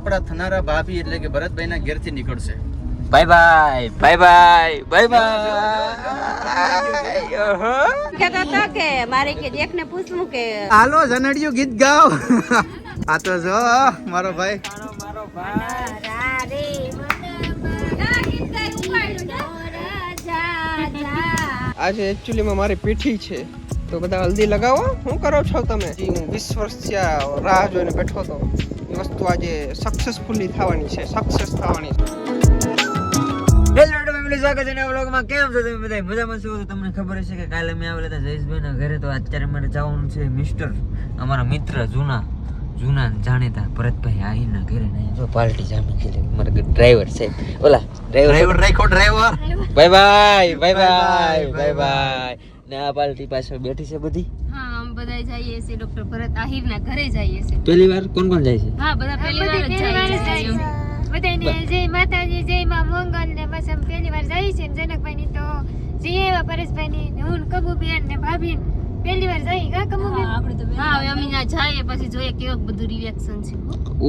આપણા થનારા ભાભી એટલે કે ભરતભાઈ ના ઘેર થી નીકળશે. Bye bye bye bye bye bye. કહેતા હતા કે મારે કે એકને પૂછવું કે હાલો જનડિયું ગીત ગાઓ. આ તો જો મારો ભાઈ આજે એકચ્યુઅલી માં મારી પીઠી છે તો બધા હલ્દી લગાવો. શું કરો છો તમે? હું 20 વર્ષથી રાહ જોઈને બેઠો હતો. એ વસ્તુ આજે સક્સેસફુલી થવાની છે, સક્સેસ થવાની છે. હેલો ફેમિલી, સ્વાગત છે નવા વ્લોગમાં. કેમ છો તમે બધા? મજામાં છો? તો તમને ખબર હશે કે કાલે અમે આવેલા હતા જયેશભાઈ ના ઘરે. તો અત્યારે મારે જવાનું છે મિસ્ટર અમારા મિત્ર જૂના જાણીતા ભરતભાઈ આહીરના ઘરે. ને જો પાર્ટી જામી ગઈ મારા ડ્રાઈવર સાહેબ. ઓલા ડ્રાઈવર રાખો driver. Bye bye bye bye bye bye. ને આ પાર્ટી પાછળ બેઠી છે બધી. હા, આમ બધા જઈએ છે ડોક્ટર ભરત આહિરના ઘરે જઈએ છે. પહેલી વાર કોણ જાય છે? હા, બધા પહેલી વાર જ જઈએ છે. બધાને જય માતાજી, જય માં મંગલ ને બસ આમ પહેલી વાર જઈએ છે. જનકભાઈ ની તો જઈએ એવા પરેશભાઈ ની ને હું કબુબેન ને ભાભી પહેલી વાર જઈએ. કા કબુબેન? હા, હવે અમે ના જઈએ પછી જોઈએ કેવો બધું રિએક્શન છે.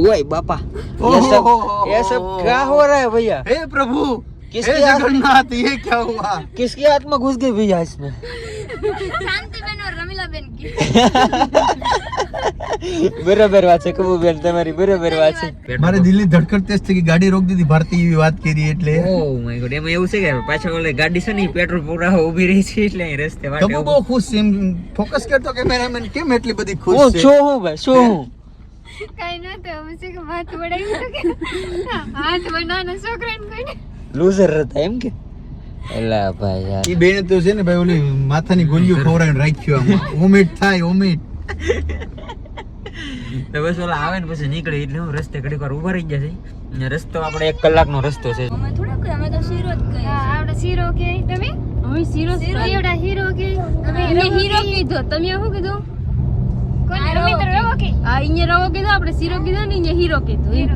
ઓય બાપા, ये सब क्या हो रहा है भैया? हे प्रभु, किसके हे जगन्नाथ, ये क्या हुआ? किसके हाथ में घुस गई भैया इसमें? શાંતિબેન और રમીલાબેન કી. બરાબર વાત છે કબૂબેન, તમારી બરાબર વાત છે. મારે દિલની ધડકન તેજ થઈ ગઈ. ગાડી રોક દીધી ભારતી એવી વાત કરી એટલે. ઓ માય ગોડ, એમાં એવું છે કે પાછળ ઓલે ગાડી છે ને પેટ્રોલ પૂરા ઊભી રહી છે એટલે અહીં રસ્તે વાટે તમે બહુ ખુશ છે. ફોકસ કરતો કેમેરામેન કેમ એટલી બધી ખુશ હું છે? શું હું ભાઈ શું હું કઈ ન તો અમે છે કે હાથ વડાવી તો કે હાથ બનાના છોકરાને કોઈ લૂઝર હતા એમ કે? એલા ભાઈ યાર, ઈ બેને તો છે ને ભાઈ ઓલી માથાની ગોળીઓ ખવરાઈને રાખ્યો આમાં. વોમિટ થાય વોમિટ. તો બસ ઓલા આવે ને પછી નીકળે એટલે હું રસ્તે ઘડીક વાર ઉભા રહી ગયા છે. અને રસ્તો આપણે 1 કલાકનો રસ્તો છે. અમે થોડુંક અમે તો શીરો જ કહીએ. હા, આપણે શીરો કે તમે? અમે શીરો એવડા હીરો કે અમે હીરો કીધો. તમે શું કીધું? કોણ? અમે તો રવો કે. આ અહીંયા રવો કીધો, આપણે શીરો કીધો ને અહીંયા હીરો કીધું.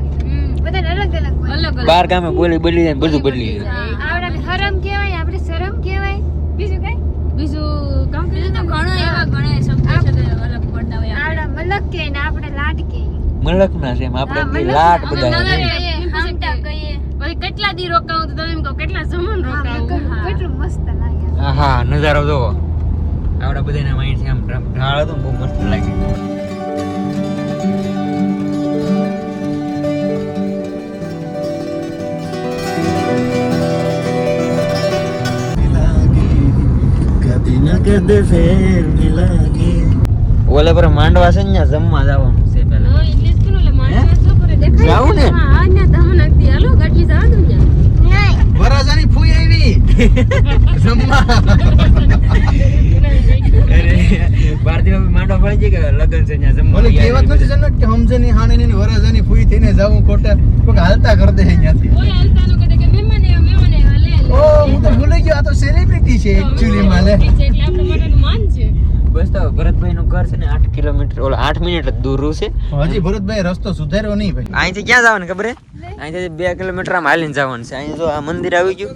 બધા અલગ અલગ બાર ગામે બોલી બદલી જાય, બધું બદલી જાય. આવડા હરમ કહેવાય, આપણે શરમ કહેવાય. બીજું કઈ? બીજું કામ કીધું તો ઘણા એવા ઘણા શબ્દ છે અલગ પડતા હોય. આવડા મલક કે ને આપણે લાડ કે. મલક ના છે એમ આપણે લાટ બધા હામટા કહીએ. પછી કેટલા દી રોકાવું તો તમે એમ કહો કેટલા જમણ રોકાવું. કેટલું મસ્ત લાગે. હા, નજારો જોવો. આવડા બધાના માઈન્ડ છે આમ ઢાળ હતો બહુ મસ્ત લાગે. ઓલે પર માંડવા છે ને જમવા જવાનું છે પેલા. ઇંગ્લિશ કોને લે માણસ શું કરે દેખાય? જાવું ને? હા, આને દહન નાખતી. હાલો ગાડી જવાનું ને. વરાજાની ફૂઈ આવી. જમવા. અરે ભારતીય માંડવા પડી જાય કે લગન છે ત્યાં જમવા. ઓલી કહેવત નથી જનક કે સમજની હાણીની ને વરાજાની ફૂઈ થઈને જાવું ખોટા કોક હાલતા કર દે અહીંયાથી. ઓલે હાલતાનો કહે કે મહેમાન આવ્યા લે. ઓ હું તો ભૂલી ગયો, આ તો સેલિબ્રિટી છે એક્ચ્યુઅલી માં લે. એટલે આપણે માટેનું માન છે. બસ તો ભરતભાઈ નું ઘર છે ને 8 કિલોમીટર ઓલા 8 મિનિટ જ દૂર છે. હજી ભરતભાઈ રસ્તો સુધાર્યો નહીં ભાઈ. અહીંથી ક્યાં જવાનું ખબર હે? અહીંથી 2 કિલોમીટર આમ હાલીને જવાનું છે. અહીં જો આ મંદિર આવી ગયું.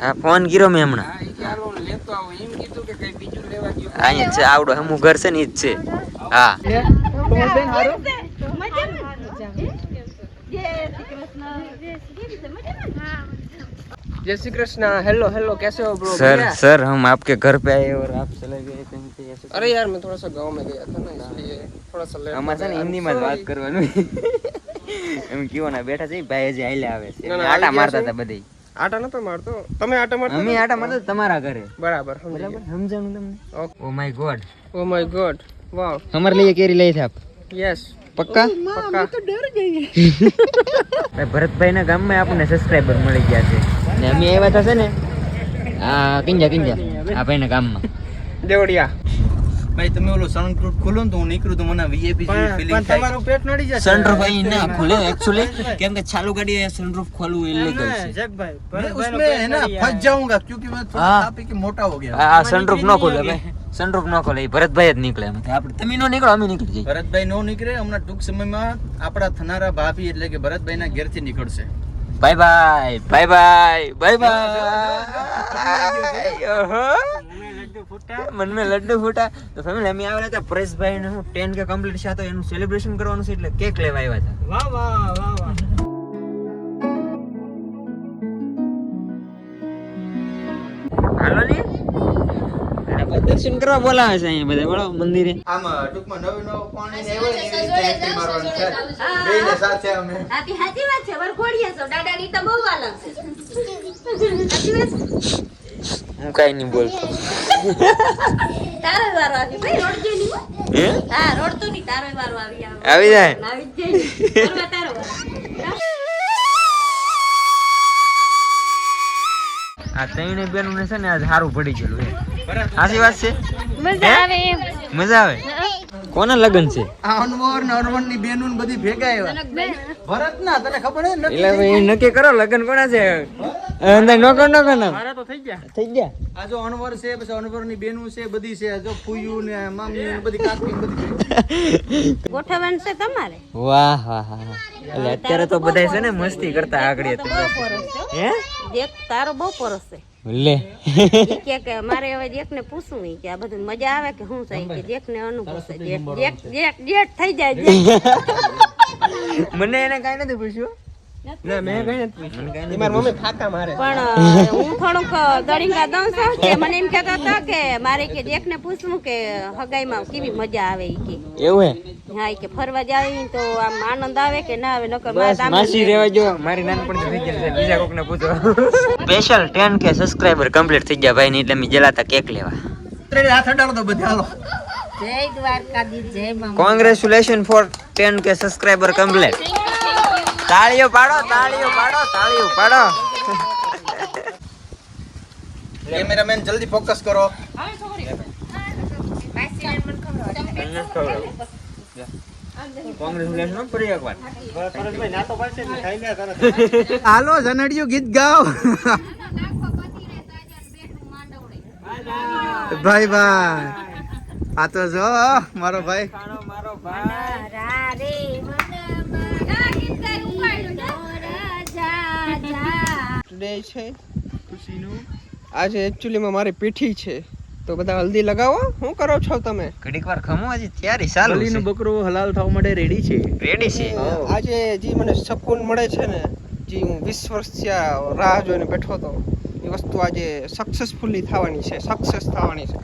હા, ફોન કર્યો મેં હમણાં. અહીંયા છે આવડો હમું ઘર છે ને ઈ જ છે. હા, जय श्री कृष्ण. हेलो हेलो, कैसे हो ब्रो? सर हम आपके घर पे आए और आप चले गए कहीं पे ऐसे? अरे यार मैं थोड़ा सा गांव में गया था ना, इसलिए थोड़ा सा लेट. અમારે છે ને હિન્દીમાં જ વાત કરવાનું. એમ કયો ના બેઠા છે ભાઈ હજી આઈલે આવે છે. ના, ના, આટા આવી મારતા ગયા હતા બધી. આટા નતો મારતો. તમે આટા મારતા? અમે આટા મારતા તમારા ઘરે. બરાબર બરાબર સમજાણું તમને? Okay. Oh my God, oh my God, wow. हमारे लिए केरी लाई थे आप? यस, पक्का? पक्का. ભાઈ ભરતભાઈ ના ગામમાં આપણને સબસ્ક્રાઇબર મળી ગયા છે ને અમે આવ્યા હતા છે ને આ કિંજા આ ભાઈ ના ગામમાં. देवड़िया. ભાઈ તમે ઓલો સાઉન્ડ પ્રૂફ ખોલો ને તો હું નીકળું તો મને વીઆઈપી જેવી ફીલિંગ થાય. તમારું પેટ નડી જશે. સનરૂફ અહીં ના ખુલે एक्चुअली, કેમ કે ચાલુ ગાડી સનરૂફ ખોલવું ઇલીગલ છે. जगभाई, मैं उसमें है ना फंस जाऊंगा क्योंकि मैं थोड़ा हाँ। खा पी के मोटा हो गया. આ સનરૂફ ન ખોલે ભાઈ, સનરૂફ ન ખોલે. એ ભરતભાઈ જ નીકળે એમાંથી. આપણે તમે નો નીકળો, અમે નીકળી જઈએ. ભરતભાઈ નો નીકળે. હમણાં ટૂંક સમયમાં આપણા થનારા ભાભી એટલે કે ભરતભાઈ ના ઘેર થી નીકળશે. Bye bye bye bye bye bye. मन में लड्डू फूटा तो फैमिली અમે આવેલા હતા પરેશભાઈ ને હું 10K કમ્પ્લીટ છે તો એનું સેલિબ્રેશન કરવાનું છે એટલે કેક લેવા આવ્યા હતા. વાહ વાહ વાહ વાહ. હાલો ને અને બધા દર્શન કરવા બોલાવે છે અહીંયા બધા બોલાવો મંદિરે. આમ ટૂંકમાં નવું પાણી ને એવી રીતે એન્ટ્રી મારવાનું છે બેયને સાથે અમે સાચી વાત છે વરઘોડિયા છો દાદાની તો બહુ વાલા છે સાચી વાત હું કાઈ નહીં બોલતો. તારો વારો આવી ભાઈ રોડજે ની હે હા રોડતો ની તારો વારો આવી આવી જાય. આવી જાય કરવા તારો વારો આ ત્રણે બેનું ને છે ને આજ સારું પડી ગયેલું છે. સાચી વાત છે. મજા આવે એમ. મજા આવે. કોના લગન છે? આ અનવર ને અનવર ની બેનું ને બધી ભેગા આવ્યા ભરત ના તને ખબર હે નક્કી એટલે ભાઈ નક્કી કરો લગન કોના છે? અંદર નોકર ના મારા તો થઈ ગયા. થઈ ગયા. આ જો અનવર છે પછી અનવર ની બેનું છે બધી છે જો ફૂયું ને મામી ને બધી કાકી ને બધી ગોઠવવાનું છે તમારે વાહ વાહ વાહ. એટલે અત્યારે તો બધા છે ને મસ્તી કરતા આગળ બહુ પરસ છો હે દેખ તારો બહુ પરસ છે લે ઈ કે મારે હવે દેખને પૂછવું ઈ કે આ બધું મજા આવે કે શું થાય કે દેખને અનુભવ છે જેઠ થઈ જાય મને એને કાઈ નથી પૂછ્યું. ના મેં કઈ નથી મને કાઈ એ નથી મારી મમ્મી ફાકા મારે. પણ હું થોડુંક દળિંગા દઉં છું કે મને એમ કહેતા હતા કે મારે કે દેખને પૂછવું કે હગાઈમાં કેવી મજા આવે ઈ કે એવું હે. હા ઈ કે ફરવા જાવી તો આમ આનંદ આવે કે ના આવે નકર બસ માસી રેવા જો મારી નાનપણથી થઈ ગયેલી છે બીજા કોકને પૂછો. સ્પેશિયલ 10K સબસ્ક્રાઇબર કમ્પ્લીટ થઈ ગયા ભાઈ ને એટલે મે જલાતા કેક લેવા. હાથ અડાડો તો બધા હાલો જય દ્વારકાધીશ જય મા congratulation for 10K subscriber complete. તાળીઓ પાડો તાળીઓ પાડો તાળીઓ પાડો. કેમેરામેન જલ્દી ફોકસ કરો કોંગ્રેચ્યુલેશન ફરી એકવાર. પરસભાઈ ના તો પાડશે ને ખાઈ લે તરત. હાલો જનડિયું ગીત ગાઓ ભાઈ ભાઈ આ તો જો મારો ભાઈ મારો ભાઈ ટુડે છે ખુશીનું. આજે એકચ્યુઅલીમાં મારી પીઠી છે તો બધા હલ્દી લગાવો. શું કરો છો તમે? ઘડીક વાર ખમો હજી તૈયારી ચાલુ બલીનું છે. બકરું હલાલ થવા માટે રેડી છે રેડી છે. આજે જે મને શકૂન મળે છે ને જે હું 20 વર્ષથી આ રાહ જોઈને બેઠો હતો એ વસ્તુ આજે સક્સેસફુલી થવાની છે. સક્સેસ થવાની છે.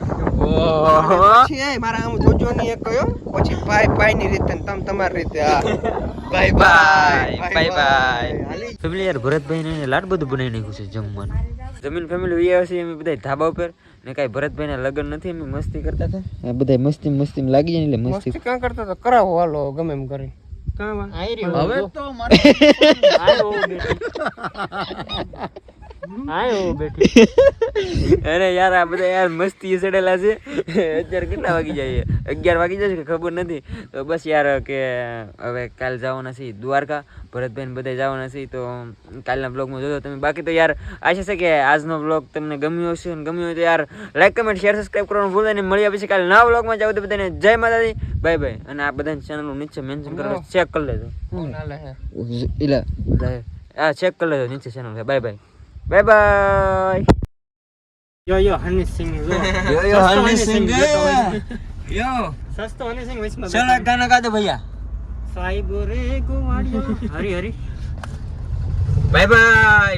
ઓહો પછી એ મારા આમ જોજો ની એક કયો પછી ભાઈ ભાઈ ની રીતે ને તમ તમારી રીતે હા bye bye bye bye. Family યાર ભરતભાઈ ને લાડ બધું બનાવી નાખ્યું છે જમવાનું. જમીન ફેમિલી વી આવશે અમે બધા ધાબા ઉપર ને કાઈ ભરતભાઈ ના લગન નથી અમે મસ્તી કરતા હતા. આ બધા મસ્તી મસ્તી લાગી જાય એટલે મસ્તી મસ્તી કાં કરતા તો કરાવો હાલો ગમે એમ કરી. કાં હવે તો મારે અરે યાર આ બધા યાર મસ્તી ચડેલા છે. અત્યારે કેટલા વાગી જાય 11 વાગી જશે કે ખબર નથી. તો બસ યાર કે હવે કાલ જવાના છે દ્વારકા ભરતભાઈ બધા જવાના છે તો કાલના બ્લોગમાં જોજો તમે. બાકી તો યાર આશા છે કે આજનો બ્લોગ તમને ગમ્યો હશે અને ગમ્યો હોય તો યાર લાઈક કમેન્ટ શેર સબસ્ક્રાઇબ કરવાનું ભૂલતા નહીં. મળ્યા પછી કાલે નવા બ્લોગમાં જાવ તો બધાને જય માતાજી બાય બાય. અને આ બધાની ચેનલનું નીચે મેન્શન કરો ચેક કરી લેજો. આ ચેક કરી લેજો નીચે ચેનલ છે. Bye bye bye bye. યો હની સિંગ yo Honey Singh yo સસ્તો હની સિંગ વચમાં चलो एक गाना गा दो भैया. સાહેબ રે ગોવાળિયો હરી હરી बाय बाय.